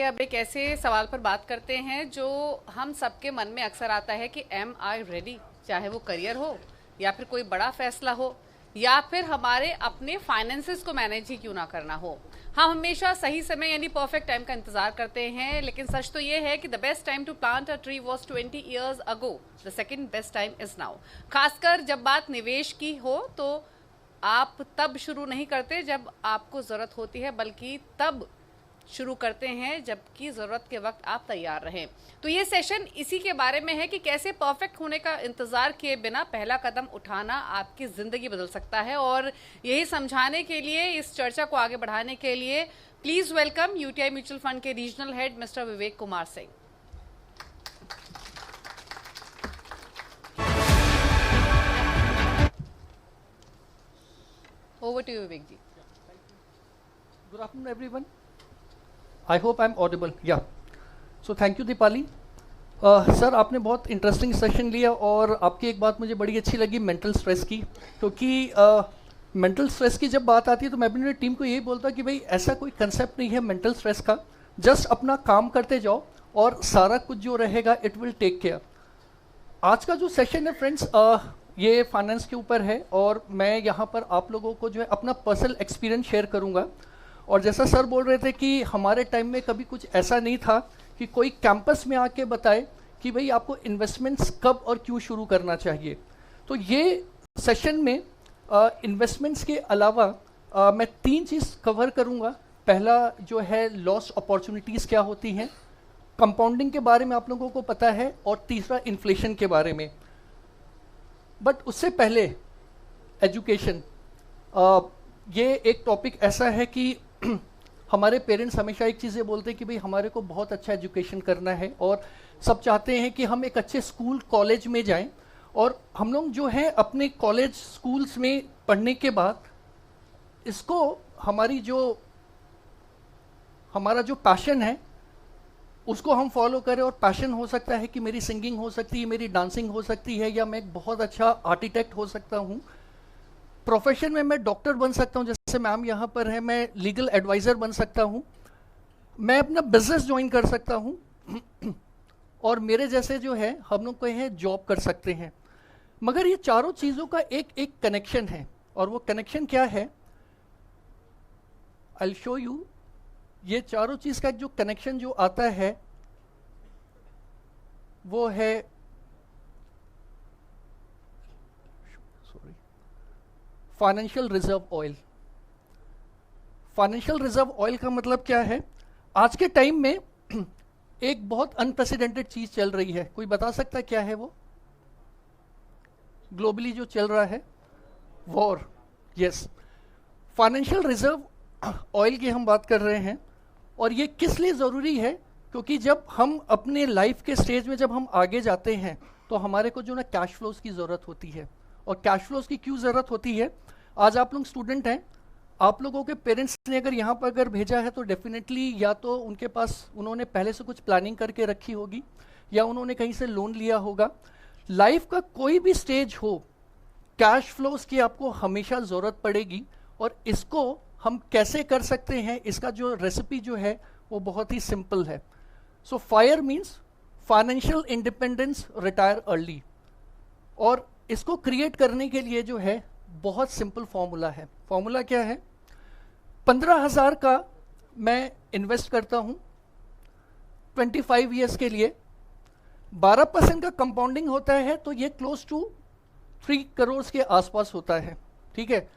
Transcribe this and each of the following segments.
आइए अब एक ऐसे सवाल पर बात करते हैं जो हम सबके मन में अक्सर आता है कि एम आई रेडी। चाहे वो करियर हो या फिर कोई बड़ा फैसला हो या फिर हमारे अपने फाइनेंसेस को मैनेज ही क्यों ना करना हो। हम हमेशा सही समय यानी परफेक्ट टाइम का इंतजार करते हैं, लेकिन सच तो ये है कि the best time to plant a tree was 20 years ago, the second best time is now. खासकर जब बात निवेश की हो तो आप तब शुरू नहीं करते जब आपको जरूरत होती है, बल्कि तब शुरू करते हैं जबकि जरूरत के वक्त आप तैयार रहें। तो ये सेशन इसी के बारे में है कि कैसे परफेक्ट होने का इंतजार किए बिना पहला कदम उठाना आपकी जिंदगी बदल सकता है। और यही समझाने के लिए, इस चर्चा को आगे बढ़ाने के लिए please welcome UTI mutual fund के regional head mister Vivek Kumar Singh. Over to you Vivek ji. Good afternoon, everyone. I hope I'm audible. Yeah. So thank you, Deepali. Sir आपने बहुत इंटरेस्टिंग सेशन लिया और आपकी एक बात मुझे बड़ी अच्छी लगी मेंटल स्ट्रेस की, क्योंकि मेंटल स्ट्रेस की जब बात आती है तो मैं अपनी टीम को यही बोलता कि भाई ऐसा कोई कंसेप्ट नहीं है मेंटल स्ट्रेस का। जस्ट अपना काम करते जाओ और सारा कुछ जो रहेगा इट विल टेक केयर। आज का जो सेशन है फ्रेंड्स, ये फाइनेंस के ऊपर है और मैं यहाँ पर आप लोगों को जो है अपना पर्सनल एक्सपीरियंस शेयर करूँगा। और जैसा सर बोल रहे थे कि हमारे टाइम में कभी कुछ ऐसा नहीं था कि कोई कैंपस में आके बताए कि भाई आपको इन्वेस्टमेंट्स कब और क्यों शुरू करना चाहिए। तो ये सेशन में इन्वेस्टमेंट्स के अलावा मैं 3 चीज़ कवर करूँगा। पहला जो है लॉस अपॉर्चुनिटीज़ क्या होती हैं, कंपाउंडिंग के बारे में आप लोगों को पता है, और तीसरा इन्फ्लेशन के बारे में। बट उससे पहले एजुकेशन, ये एक टॉपिक ऐसा है कि हमारे पेरेंट्स हमेशा एक चीज़ ये बोलते हैं कि भाई हमारे को बहुत अच्छा एजुकेशन करना है और सब चाहते हैं कि हम एक अच्छे स्कूल कॉलेज में जाएं। और हम लोग जो है अपने कॉलेज स्कूल्स में पढ़ने के बाद इसको हमारा जो पैशन है उसको हम फॉलो करें। और पैशन हो सकता है कि मेरी सिंगिंग हो सकती है, मेरी डांसिंग हो सकती है, या मैं एक बहुत अच्छा आर्किटेक्ट हो सकता हूँ। प्रोफेशन में मैं डॉक्टर बन सकता हूँ, जैसे मैम यहाँ पर है, मैं लीगल एडवाइज़र बन सकता हूँ, मैं अपना बिजनेस ज्वाइन कर सकता हूँ और मेरे जैसे जो है हम लोग कहीं जॉब कर सकते हैं। मगर ये चारों चीज़ों का एक कनेक्शन है, और वो कनेक्शन क्या है आई विल शो यू। ये चारों चीज़ का जो कनेक्शन जो आता है वो है financial reserve oil. Financial reserve oil का मतलब क्या है? आज के टाइम में एक बहुत अनप्रेसिडेंटेड चीज चल रही है, कोई बता सकता है क्या है वो? ग्लोबली जो चल रहा है war. Yes, financial reserve oil की हम बात कर रहे हैं। और ये किस लिए ज़रूरी है? क्योंकि जब हम अपने लाइफ के स्टेज में जब हम आगे जाते हैं तो हमारे को जो ना कैश फ्लोज की ज़रूरत होती है। और कैश फ्लोज की क्यों ज़रूरत होती है? आज आप लोग स्टूडेंट हैं, आप लोगों के पेरेंट्स ने अगर यहाँ पर अगर भेजा है तो डेफिनेटली या तो उनके पास उन्होंने पहले से कुछ प्लानिंग करके रखी होगी या उन्होंने कहीं से लोन लिया होगा। लाइफ का कोई भी स्टेज हो, कैश फ्लोज की आपको हमेशा ज़रूरत पड़ेगी। और इसको हम कैसे कर सकते हैं, इसका जो रेसिपी जो है वो बहुत ही सिंपल है। So fire means financial independence, retire early. और इसको क्रिएट करने के लिए जो है बहुत सिंपल फॉर्मूला है। फॉर्मूला क्या है? 15,000 का मैं इन्वेस्ट करता हूं 25 ईयर्स के लिए, 12% का कंपाउंडिंग होता है, तो ये क्लोज टू 3 करोड़ के आसपास होता है। ठीक है,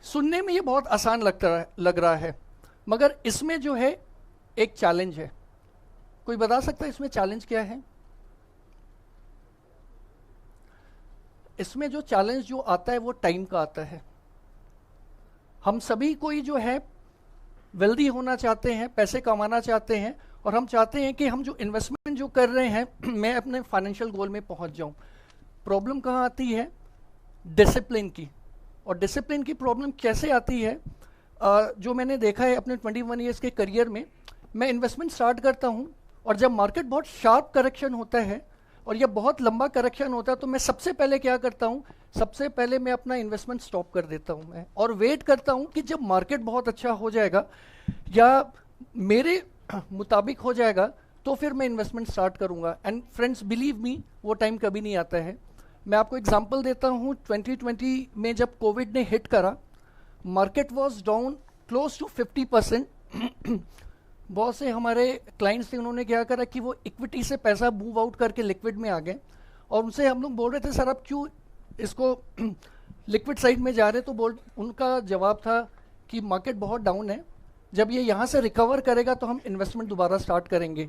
सुनने में ये बहुत आसान लग रहा है, मगर इसमें जो है एक चैलेंज है। कोई बता सकता है इसमें चैलेंज क्या है? इसमें जो चैलेंज जो आता है वो टाइम का आता है। हम सभी कोई जो है वेल्दी होना चाहते हैं, पैसे कमाना चाहते हैं, और हम चाहते हैं कि हम जो इन्वेस्टमेंट जो कर रहे हैं मैं अपने फाइनेंशियल गोल में पहुंच जाऊं। प्रॉब्लम कहाँ आती है? डिसिप्लिन की। और डिसिप्लिन की प्रॉब्लम कैसे आती है? जो मैंने देखा है अपने 21 ईयर्स के करियर में, मैं इन्वेस्टमेंट स्टार्ट करता हूं और जब मार्केट बहुत शार्प करेक्शन होता है और यह बहुत लंबा करेक्शन होता है तो मैं सबसे पहले क्या करता हूं? सबसे पहले मैं अपना इन्वेस्टमेंट स्टॉप कर देता हूं मैं, और वेट करता हूं कि जब मार्केट बहुत अच्छा हो जाएगा या मेरे मुताबिक हो जाएगा तो फिर मैं इन्वेस्टमेंट स्टार्ट करूंगा। एंड फ्रेंड्स बिलीव मी, वो टाइम कभी नहीं आता है। मैं आपको एग्जांपल देता हूँ, 2020 में जब कोविड ने हिट करा, market was down close to 50%। बहुत से हमारे क्लाइंट्स थे, उन्होंने क्या करा कि वो इक्विटी से पैसा मूव आउट करके लिक्विड में आ गए, और उनसे हम लोग बोल रहे थे सर आप क्यों इसको लिक्विड साइड में जा रहे, तो उनका जवाब था कि मार्केट बहुत डाउन है, जब ये यहाँ से रिकवर करेगा तो हम इन्वेस्टमेंट दोबारा स्टार्ट करेंगे।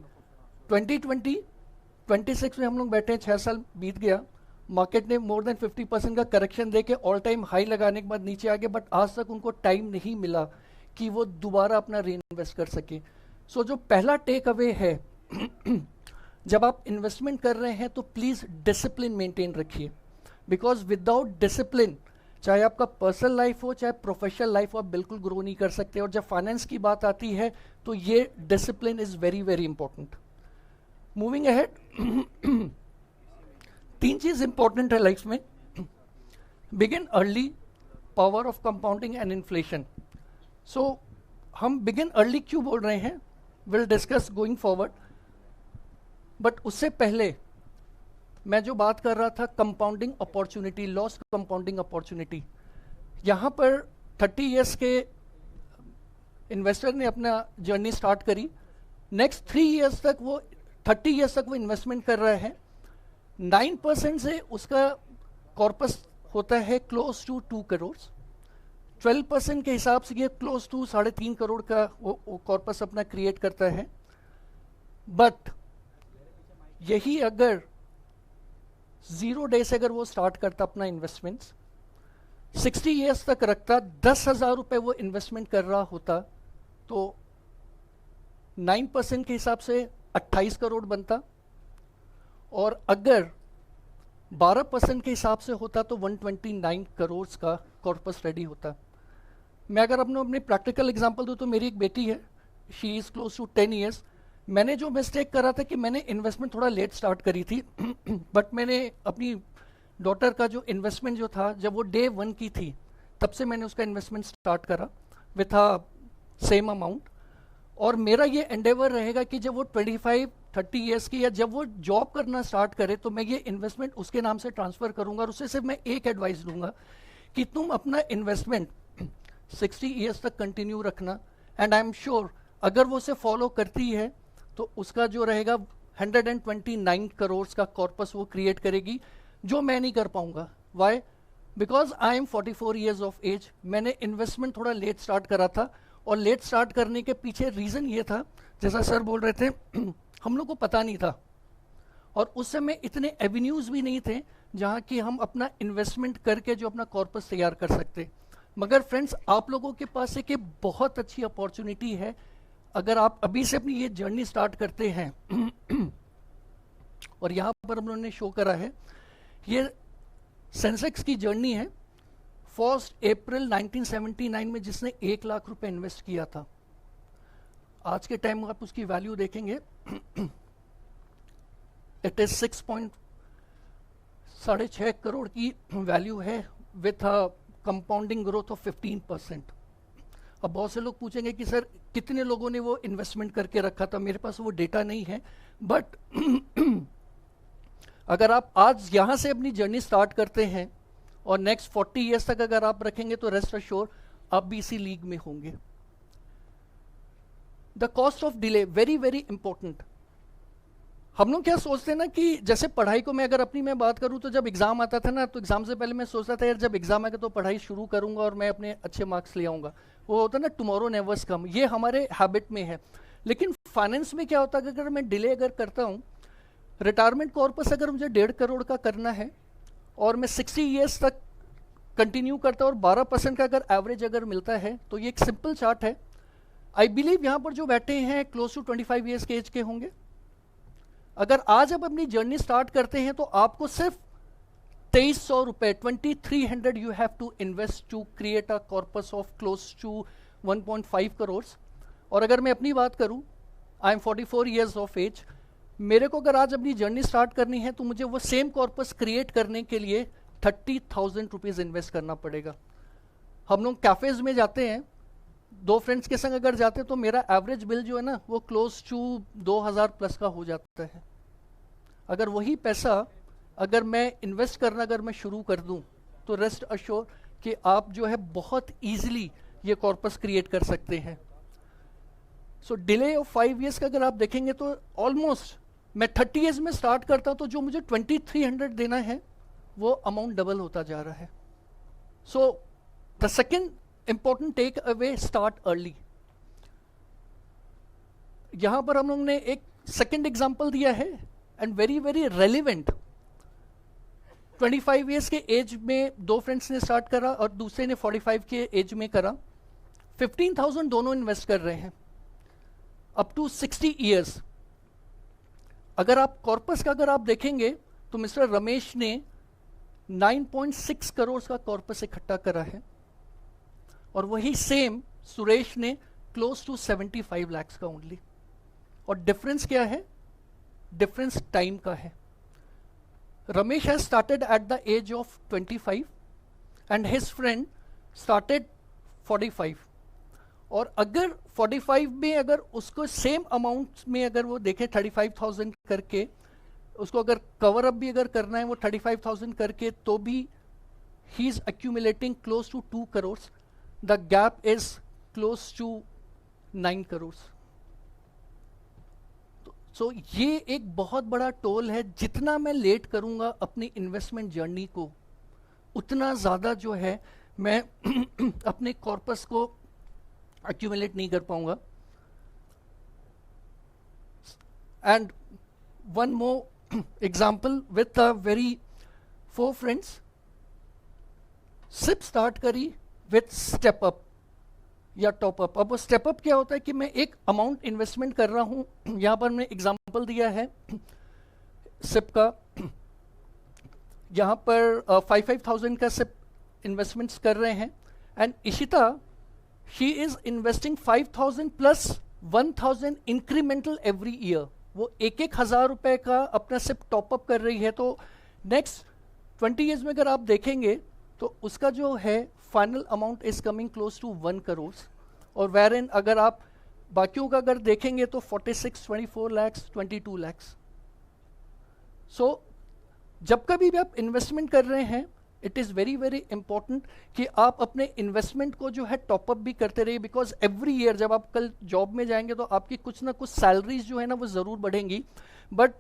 2026 में हम लोग बैठे हैं, 6 साल बीत गया, मार्केट ने मोर देन 50% का करेक्शन देके ऑल टाइम हाई लगाने के बाद नीचे आ गए, बट आज तक उनको टाइम नहीं मिला कि वो दोबारा अपना री इन्वेस्ट कर सके। सो जो पहला टेक अवे है जब आप इन्वेस्टमेंट कर रहे हैं तो प्लीज डिसिप्लिन मेंटेन रखिए, बिकॉज विदाउट डिसिप्लिन चाहे आपका पर्सनल लाइफ हो चाहे प्रोफेशनल लाइफ हो, आप बिल्कुल ग्रो नहीं कर सकते। और जब फाइनेंस की बात आती है तो ये discipline is very very important. Moving ahead, 3 चीज इंपॉर्टेंट है लाइफ में। Begin early, power of compounding and inflation. So हम बिगिन अर्ली क्यों बोल रहे हैं, will discuss going forward, but उससे पहले मैं जो बात कर रहा था compounding opportunity, lost compounding opportunity, यहाँ पर 30 इयर्स के इन्वेस्टर ने अपना जर्नी स्टार्ट करी। नेक्स्ट 3 इयर्स तक वो 30 इयर्स तक वो इन्वेस्टमेंट कर रहे हैं। 9% से उसका कॉर्पस होता है क्लोज टू 2 करोड़। 12% के हिसाब से ये क्लोज टू 3.5 करोड़ का वो कॉर्पस अपना क्रिएट करता है। बट यही अगर 0 डे से अगर वो स्टार्ट करता अपना इन्वेस्टमेंट, 60 इयर्स तक रखता, 10,000 रुपए वो इन्वेस्टमेंट कर रहा होता, तो 9% के हिसाब से 28 करोड़ बनता, और अगर 12% के हिसाब से होता तो 129 करोड़ का कॉर्पस रेडी होता। मैं अगर अपने प्रैक्टिकल एग्जांपल दूं तो मेरी एक बेटी है, she is close to 10 years. मैंने जो मिस्टेक करा था कि मैंने इन्वेस्टमेंट थोड़ा लेट स्टार्ट करी थी बट मैंने अपनी डॉटर का जो इन्वेस्टमेंट जो था, जब वो डे 1 की थी तब से मैंने उसका इन्वेस्टमेंट स्टार्ट करा विथ अ सेम अमाउंट। और मेरा ये एंडेवर रहेगा कि जब वो 25-30 इयर्स की, या जब वो जॉब करना स्टार्ट करे, तो मैं ये इन्वेस्टमेंट उसके नाम से ट्रांसफर करूंगा। और उससे सिर्फ मैं एक एडवाइस दूंगा कि तुम अपना इन्वेस्टमेंट 60 इयर्स तक कंटिन्यू रखना, एंड आई एम श्योर अगर वो उसे फॉलो करती है तो उसका जो रहेगा 129 करोड़ का कॉर्पस वो क्रिएट करेगी, जो मैं नहीं कर पाऊंगा। Why? Because I am 44 years of age. मैंने इन्वेस्टमेंट थोड़ा लेट स्टार्ट करा था, और लेट स्टार्ट करने के पीछे रीजन ये था, जैसा सर बोल रहे थे हम लोग को पता नहीं था, और उस समय इतने एवेन्यूज भी नहीं थे जहां कि हम अपना इन्वेस्टमेंट करके जो अपना कॉर्पस तैयार कर सकते। मगर फ्रेंड्स, आप लोगों के पास एक बहुत अच्छी अपॉर्चुनिटी है। अगर आप अभी से अपनी ये जर्नी स्टार्ट करते हैं और यहां पर हम लोगों ने शो करा है, ये सेंसेक्स की जर्नी है। 1 अप्रैल 1979 में जिसने 1 लाख रुपए इन्वेस्ट किया था, आज के टाइम में आप उसकी वैल्यू देखेंगे इट इज 6.6 करोड़ की वैल्यू है with a compounding growth of 15%। अब बहुत से लोग पूछेंगे कि सर कितने लोगों ने वो इन्वेस्टमेंट करके रखा था, मेरे पास वो डेटा नहीं है, बट अगर आप आज यहां से अपनी जर्नी स्टार्ट करते हैं और नेक्स्ट 40 इयर्स तक अगर आप रखेंगे तो रेस्ट अश्योर आप भी इसी लीग में होंगे। The cost of delay, very very important. हम लोग क्या सोचते हैं ना कि जैसे पढ़ाई को, मैं अगर अपनी मैं बात करूं तो जब एग्जाम आता था ना, तो एग्जाम से पहले मैं सोचता था यार जब एग्जाम आएगा तो पढ़ाई शुरू करूंगा और मैं अपने अच्छे मार्क्स ले आऊंगा। वो होता है ना टुमारो नेवर्स कम, ये हमारे हैबिट में है। लेकिन फाइनेंस में क्या होता है, अगर मैं डिले अगर करता हूं, रिटायरमेंट कॉर्पस अगर मुझे 1.5 करोड़ का करना है और मैं 60 ईयर्स तक कंटिन्यू करता हूं और 12% का अगर एवरेज अगर मिलता है, तो ये एक सिंपल चार्ट है। आई बिलीव यहां पर जो बैठे हैं क्लोज टू 25 ईयर्स के एज के होंगे। अगर आज आप अपनी जर्नी स्टार्ट करते हैं तो आपको सिर्फ 2300 रुपए, 2300 you have to invest to create a corpus of close to 1.5 crore. और अगर मैं अपनी बात करूं, I am 44 years of age, मेरे को अगर आज अपनी जर्नी स्टार्ट करनी है तो मुझे वो सेम कॉर्पस क्रिएट करने के लिए 30,000 रुपीज इन्वेस्ट करना पड़ेगा। हम लोग कैफेज में जाते हैं, दो फ्रेंड्स के संग अगर जाते तो मेरा एवरेज बिल जो है ना वो क्लोज टू 2000 प्लस का हो जाता है। अगर वही पैसा अगर मैं इन्वेस्ट करना अगर मैं शुरू कर दूं तो रेस्ट अश्योर कि आप जो है बहुत ईजिली ये कॉर्पस क्रिएट कर सकते हैं। सो डिले ऑफ 5 ईयर्स का अगर आप देखेंगे तो ऑलमोस्ट मैं 30 ईयर्स में स्टार्ट करता तो जो मुझे 2300 देना है वो अमाउंट डबल होता जा रहा है। So the second important take away, start early. यहां पर हम लोग ने एक सेकेंड एग्जाम्पल दिया है and very very relevant. 25 years के एज में दो फ्रेंड्स ने स्टार्ट करा और दूसरे ने 45 के एज में करा। 15,000 दोनों इन्वेस्ट कर रहे हैं अप टू 60 ईयर्स। अगर आप कॉर्पस का अगर आप देखेंगे तो मिस्टर रमेश ने 9.6 करोड़ का कॉर्पस इकट्ठा करा है और वही सेम सुरेश ने क्लोज टू 75 लाख का ओनली। और डिफरेंस क्या है? डिफरेंस टाइम का है। Ramesh has started at the age of 25 and his friend started 45। और अगर 45 में अगर उसको सेम अमाउंट में अगर वो देखे 35,000 करके, उसको अगर कवर अप भी अगर करना है वो 35,000 करके, तो भी he is accumulating close to 2 crores। The gap is close to 9 crores। सो ये एक बहुत बड़ा टोल है। जितना मैं लेट करूंगा अपनी इन्वेस्टमेंट जर्नी को उतना ज़्यादा जो है मैं अपने कॉर्पस को एक्यूमुलेट नहीं कर पाऊंगा। And one more example with a very 4 friends. SIP start करी विथ स्टेप अप या टॉप अप। अब वो स्टेप अप क्या होता है कि मैं एक अमाउंट इन्वेस्टमेंट कर रहा हूं। यहां पर मैंने एग्जांपल दिया है सिप का। यहां पर 5,000 का सिप इन्वेस्टमेंट्स कर रहे हैं and Ishita she is investing 5,000 plus 1,000 incremental every year. वो 1,000 रुपए का अपना सिप टॉप अप कर रही है। तो नेक्स्ट 20 ईयर्स में अगर आप देखेंगे तो उसका जो है final amount is coming close to 1 crore. और वेर अगर आप बाकियों का अगर देखेंगे तो 46, 24 लैक्स, 22 लैक्स। सो जब कभी भी आप इन्वेस्टमेंट कर रहे हैं it is very very important कि आप अपने इन्वेस्टमेंट को जो है टॉपअप भी करते रहिए। बिकॉज एवरी ईयर जब आप कल जॉब में जाएंगे तो आपकी कुछ ना कुछ सैलरीज जो है ना वो ज़रूर बढ़ेंगी, बट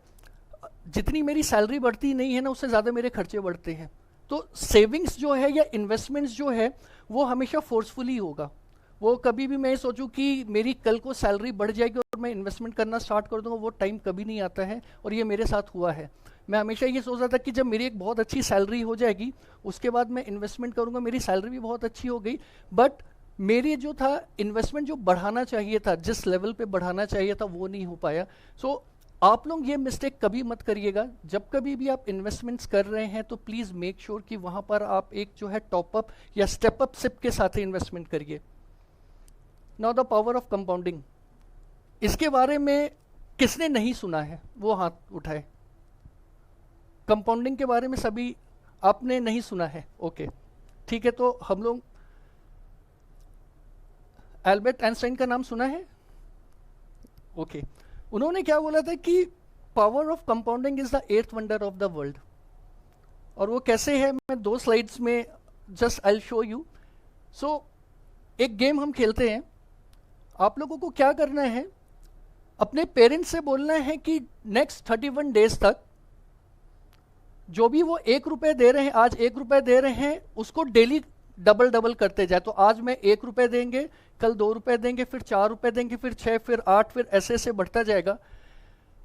जितनी मेरी सैलरी बढ़ती नहीं है ना उससे ज़्यादा मेरे खर्चे बढ़ते हैं। तो सेविंग्स जो है या इन्वेस्टमेंट्स जो है वो हमेशा फोर्सफुली होगा। वो कभी भी मैं सोचूं कि मेरी कल को सैलरी बढ़ जाएगी और मैं इन्वेस्टमेंट करना स्टार्ट कर दूंगा, वो टाइम कभी नहीं आता है। और ये मेरे साथ हुआ है। मैं हमेशा ये सोचता था कि जब मेरी एक बहुत अच्छी सैलरी हो जाएगी उसके बाद मैं इन्वेस्टमेंट करूंगा। मेरी सैलरी भी बहुत अच्छी हो गई, बट मेरी जो था इन्वेस्टमेंट जो बढ़ाना चाहिए था, जिस लेवल पे बढ़ाना चाहिए था वो नहीं हो पाया। सो आप लोग ये मिस्टेक कभी मत करिएगा। जब कभी भी आप इन्वेस्टमेंट्स कर रहे हैं तो प्लीज़ मेक श्योर कि वहाँ पर आप एक जो है टॉपअप या स्टेप अप सिप के साथ ही इन्वेस्टमेंट करिए। Now the power of compounding, इसके बारे में किसने नहीं सुना है वो हाथ उठाए। कंपाउंडिंग के बारे में सभी आपने नहीं सुना है? ओके ठीक है। तो हम लोग एल्बर्ट आइंस्टाइन का नाम सुना है? ओके उन्होंने क्या बोला था कि power of compounding is the 8th wonder of the world. और वो कैसे है मैं 2 स्लाइड्स में just I will show you. So एक गेम हम खेलते हैं। आप लोगों को क्या करना है, अपने पेरेंट्स से बोलना है कि नेक्स्ट 31 डेज तक जो भी वो 1 रुपये दे रहे हैं, आज 1 रुपये दे रहे हैं, उसको डेली डबल डबल करते जाए। तो आज मैं 1 रुपये देंगे, कल 2 रुपये देंगे, फिर 4 रुपये देंगे, फिर 6, फिर 8, फिर ऐसे ऐसे बढ़ता जाएगा।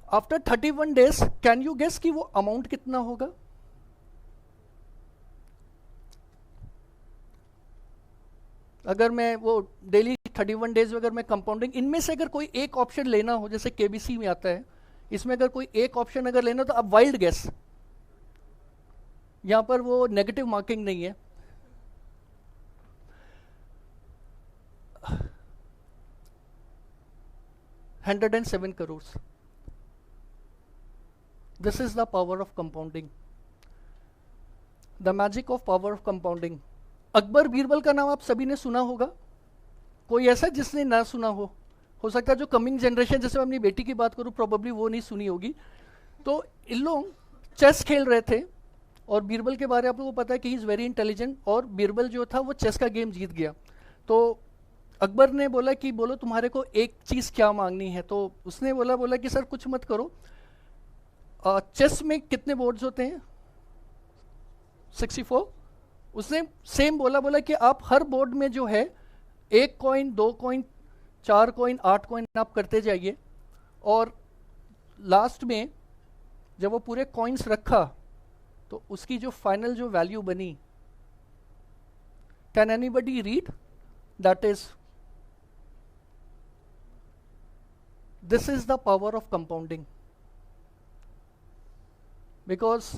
After 31 days can you guess कि वो अमाउंट कितना होगा? अगर मैं वो डेली 31 डेज में अगर मैं कंपाउंडिंग, इनमें से अगर कोई एक ऑप्शन लेना हो, जैसे केबीसी में आता है, इसमें अगर कोई एक ऑप्शन अगर लेना तो आप वाइल्ड गेस, यहां पर वो नेगेटिव मार्किंग नहीं है। $107 crores। This is the power of compounding, the magic of power of compounding। Akbar Birbal का नाम आप सभी ने सुना होगा। कोई ऐसा जिसने ना सुना हो सकता है जो कमिंग जनरेशन, जैसे मैं अपनी बेटी की बात करूं, प्रोबेबली वो नहीं सुनी होगी। तो इन लोग चेस खेल रहे थे, और बीरबल के बारे में आप लोगों को पता है कि ही इज़ वेरी इंटेलिजेंट, और बीरबल जो था वो चेस का गेम जीत गया। तो अकबर ने बोला कि बोलो तुम्हारे को एक चीज़ क्या मांगनी है। तो उसने बोला कि सर कुछ मत करो, चेस में कितने बोर्ड्स होते हैं? 64। उसने सेम बोला कि आप हर बोर्ड में जो है 1 कॉइन, 2 कॉइन, 4 कॉइन, 8 कॉइन आप करते जाइए, और लास्ट में जब वो पूरे कॉइन्स रखा तो उसकी जो फाइनल जो वैल्यू बनी, can anybody read? That is, this is the power of compounding, because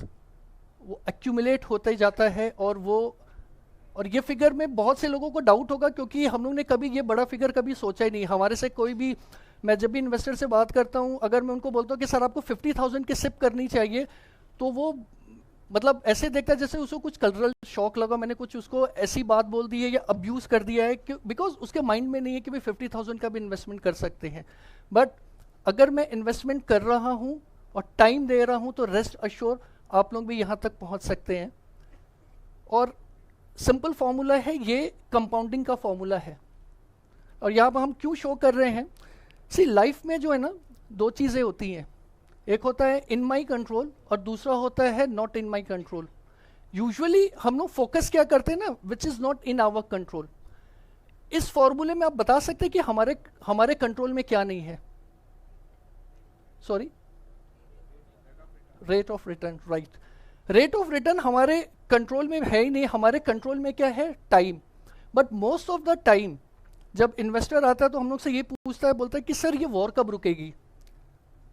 वो एक्यूमुलेट होता ही जाता है। और ये फिगर में बहुत से लोगों को डाउट होगा, क्योंकि हम लोग ने कभी ये बड़ा फिगर कभी सोचा ही नहीं। हमारे से कोई भी, मैं जब भी इन्वेस्टर से बात करता हूँ, अगर मैं उनको बोलता हूँ कि सर आपको 50,000 की सिप करनी चाहिए, तो वो मतलब ऐसे देखता है जैसे उसको कुछ कल्चरल शॉक लगा, मैंने कुछ उसको ऐसी बात बोल दी है या अब्यूज़ कर दिया है, कि बिकॉज उसके माइंड में नहीं है कि भाई 50,000 का भी इन्वेस्टमेंट कर सकते हैं। बट अगर मैं इन्वेस्टमेंट कर रहा हूँ और टाइम दे रहा हूँ, तो रेस्ट अश्योर आप लोग भी यहाँ तक पहुँच सकते हैं। और सिंपल फॉर्मूला है, ये कंपाउंडिंग का फॉर्मूला है। और यहाँ पर हम क्यों शो कर रहे हैं? सी, लाइफ में जो है ना, 2 चीज़ें होती हैं, एक होता है इन माई कंट्रोल और दूसरा होता है not in my control. Usually हम लोग फोकस क्या करते हैं ना, which is not in our control. इस फॉर्मूले में आप बता सकते हैं कि हमारे कंट्रोल में क्या नहीं है? Sorry, rate of return, right. Rate of return हमारे कंट्रोल में है ही नहीं। हमारे कंट्रोल में क्या है? Time. But most of the time जब इन्वेस्टर आता है तो हम लोग से ये पूछता है, बोलता है कि सर ये वॉर कब रुकेगी,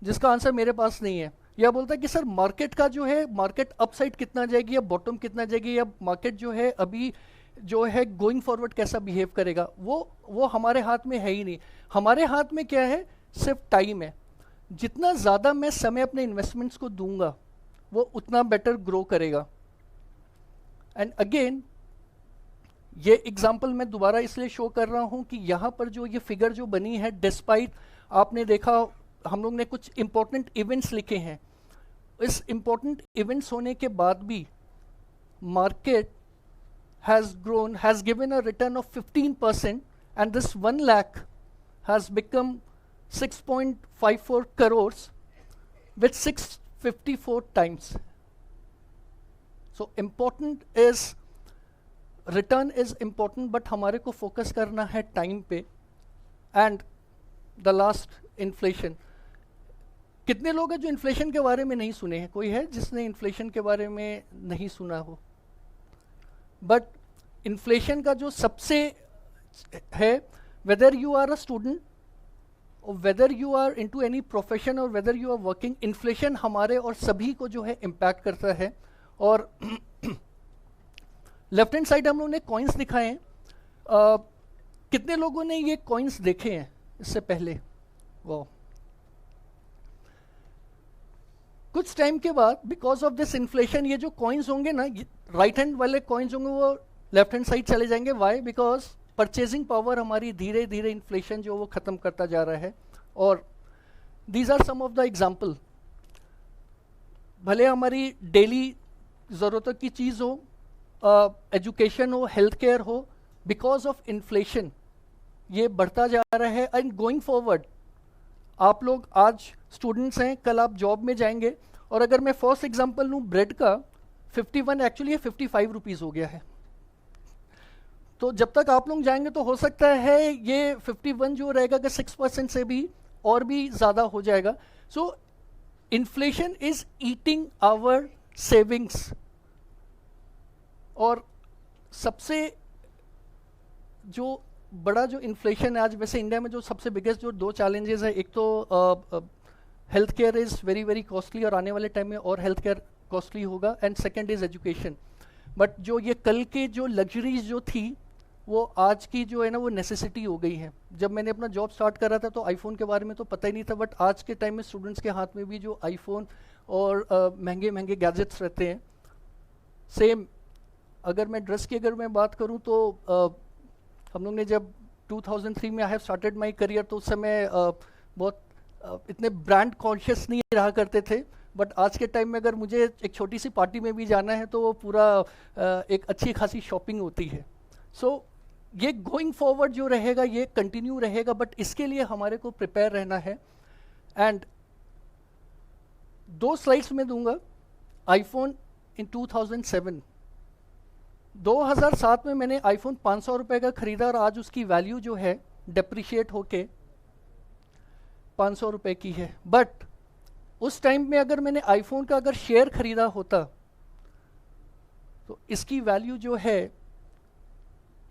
जिसका आंसर मेरे पास नहीं है। या बोलता है कि सर मार्केट का जो है, मार्केट अपसाइड कितना जाएगी या बॉटम कितना जाएगी, या मार्केट जो है अभी जो है गोइंग फॉरवर्ड कैसा बिहेव करेगा। वो हमारे हाथ में है ही नहीं। हमारे हाथ में क्या है? सिर्फ टाइम है। जितना ज़्यादा मैं समय अपने इन्वेस्टमेंट्स को दूंगा, वो उतना बेटर ग्रो करेगा। एंड अगेन, ये एग्जाम्पल मैं दोबारा इसलिए शो कर रहा हूं कि यहाँ पर जो ये फिगर जो बनी है, डिस्पाइट, आपने देखा हम लोग ने कुछ इंपॉर्टेंट इवेंट्स लिखे हैं, इस इंपॉर्टेंट इवेंट्स होने के बाद भी market has grown, has given a return of 15%, and this 1 lakh has become 6.54 crores with 654 times. So important is, return is important, but हमारे को focus करना है time पे। And the last, inflation. कितने लोग हैं जो इन्फ्लेशन के बारे में नहीं सुने हैं? कोई है जिसने इन्फ्लेशन के बारे में नहीं सुना हो? बट इन्फ्लेशन का जो सबसे है, whether you are a student और whether you are into any profession और whether you are working, inflation हमारे और सभी को जो है इम्पैक्ट करता है। और लेफ्ट हैंड साइड हम लोगों ने कॉइन्स दिखाए हैं। कितने लोगों ने ये कॉइन्स देखे हैं इससे पहले? वाह। कुछ टाइम के बाद बिकॉज ऑफ दिस इन्फ्लेशन, ये जो कॉइन्स होंगे ना, राइट हैंड वाले कॉइन्स होंगे वो लेफ्ट हैंड साइड चले जाएंगे। वाई? बिकॉज परचेजिंग पावर हमारी धीरे धीरे इन्फ्लेशन जो वो खत्म करता जा रहा है। और these are some of the example. भले हमारी डेली ज़रूरतों की चीज़ हो, एजुकेशन हो, हेल्थ केयर हो, बिकॉज ऑफ इन्फ्लेशन ये बढ़ता जा रहा है। एंड गोइंग फॉरवर्ड, आप लोग आज स्टूडेंट्स हैं, कल आप जॉब में जाएंगे, और अगर मैं फर्स्ट एग्जांपल लूँ ब्रेड का, 51 एक्चुअली ये 55 रुपीज़ हो गया है। तो जब तक आप लोग जाएंगे तो हो सकता है ये 51 जो रहेगा कि 6% से भी और भी ज़्यादा हो जाएगा। So inflation is eating our savings. और सबसे जो बड़ा जो इन्फ्लेशन है आज, वैसे इंडिया में जो सबसे बिगेस्ट जो 2 चैलेंजेस है, एक तो health care is very very costly और आने वाले टाइम में और हेल्थ केयर कॉस्टली होगा, and second is education. But जो ये कल के जो लग्जरीज जो थी वो आज की जो है ना वो नेसेसिटी हो गई है। जब मैंने अपना जॉब स्टार्ट करा था तो आईफोन के बारे में तो पता ही नहीं था, बट आज के टाइम में स्टूडेंट्स के हाथ में भी जो आईफोन और महंगे महंगे गैजेट्स रहते हैं। सेम अगर मैं ड्रेस की अगर मैं बात करूं तो हम लोग ने जब 2003 में I have started my career, तो उस समय बहुत इतने ब्रांड कॉन्शियस नहीं रहा करते थे, बट आज के टाइम में अगर मुझे एक छोटी सी पार्टी में भी जाना है तो वो पूरा एक अच्छी खासी शॉपिंग होती है। सो ये गोइंग फॉरवर्ड जो रहेगा ये कंटिन्यू रहेगा, बट इसके लिए हमारे को प्रिपेयर रहना है। एंड 2 स्लाइड्स में दूंगा। आईफोन इन 2007 में मैंने आईफोन 500 रुपए का खरीदा और आज उसकी वैल्यू जो है डेप्रिशिएट होके 500 रुपए की है। बट उस टाइम में अगर मैंने आईफोन का अगर शेयर खरीदा होता तो इसकी वैल्यू जो है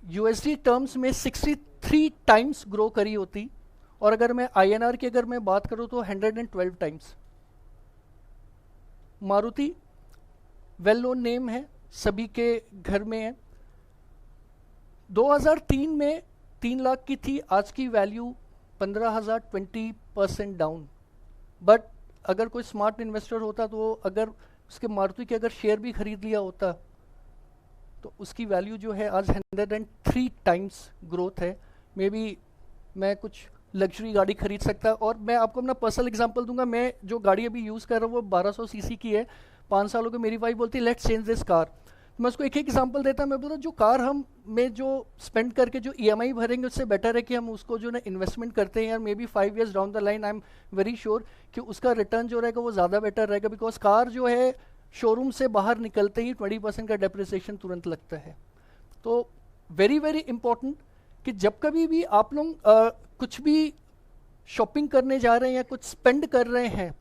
यूएसडी टर्म्स में 63 टाइम्स ग्रो करी होती, और अगर मैं आईएनआर की अगर मैं बात करूं तो 112 times. Maruti well known name है, सभी के घर में है। 2003 में 3 लाख की थी, आज की वैल्यू 15,000, 20% डाउन। बट अगर कोई स्मार्ट इन्वेस्टर होता तो अगर उसके मारुति के अगर शेयर भी खरीद लिया होता तो उसकी वैल्यू जो है आज 103 टाइम्स ग्रोथ है। मे बी मैं कुछ लग्जरी गाड़ी खरीद सकता है। और मैं आपको अपना पर्सनल एग्जांपल दूंगा, मैं जो गाड़ी अभी यूज़ कर रहा हूँ वो 1200 सीसी की है। 5 सालों की मेरी वाइफ बोलती है लेट्स चेंज दिस कार। मैं उसको एक एग्जांपल देता हूँ, मैं बोलता जो कार हम में जो स्पेंड करके जो ईएमआई भरेंगे उससे बेटर है कि हम उसको जो ना इन्वेस्टमेंट करते हैं, यार may be 5 years down the line I am very sure कि उसका रिटर्न जो रहेगा वो ज़्यादा बेटर रहेगा। बिकॉज कार जो है शोरूम से बाहर निकलते ही 20% का डेप्रिसिएशन तुरंत लगता है। तो वेरी वेरी इंपॉर्टेंट कि जब कभी भी आप लोग कुछ भी शॉपिंग करने जा रहे हैं या कुछ स्पेंड कर रहे हैं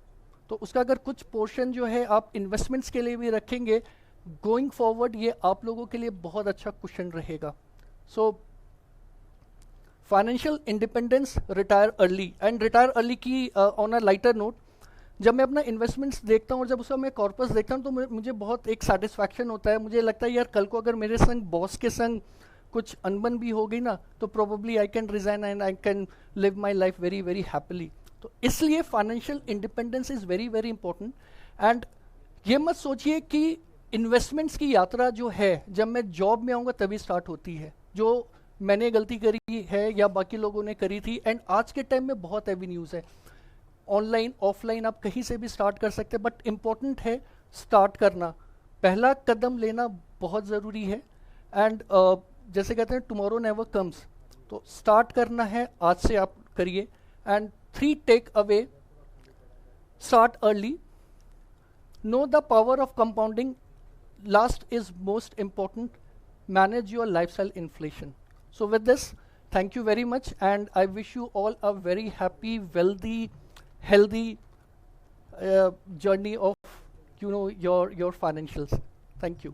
तो उसका अगर कुछ पोर्शन जो है आप इन्वेस्टमेंट्स के लिए भी रखेंगे, गोइंग फॉरवर्ड ये आप लोगों के लिए बहुत अच्छा कुशन रहेगा। So financial independence, retire early. And retire early की ऑन अ लाइटर नोट, जब मैं अपना इन्वेस्टमेंट्स देखता हूँ और जब उसका मैं कॉर्पस देखता हूँ तो मुझे बहुत एक सेटिस्फैक्शन होता है। मुझे लगता है यार कल को अगर मेरे संग बॉस के संग कुछ अनबन भी हो गई ना तो probably I can resign and I can live my life very very happily. तो इसलिए financial independence is very very important. And ये मत सोचिए कि इन्वेस्टमेंट्स की यात्रा जो है जब मैं जॉब में आऊँगा तभी स्टार्ट होती है, जो मैंने गलती करी है या बाकी लोगों ने करी थी। एंड आज के टाइम में बहुत एवेन्यूज़ है, ऑनलाइन ऑफलाइन आप कहीं से भी स्टार्ट कर सकते हैं, बट इम्पॉर्टेंट है स्टार्ट करना, पहला कदम लेना बहुत ज़रूरी है। एंड जैसे कहते हैं टुमारो नेवर कम्स, तो स्टार्ट करना है आज से आप करिए। And 3 take away, start early, know the power of compounding, last is most important, manage your lifestyle inflation. So with this, thank you very much and I wish you all a very happy, wealthy, healthy journey of your financials. Thank you.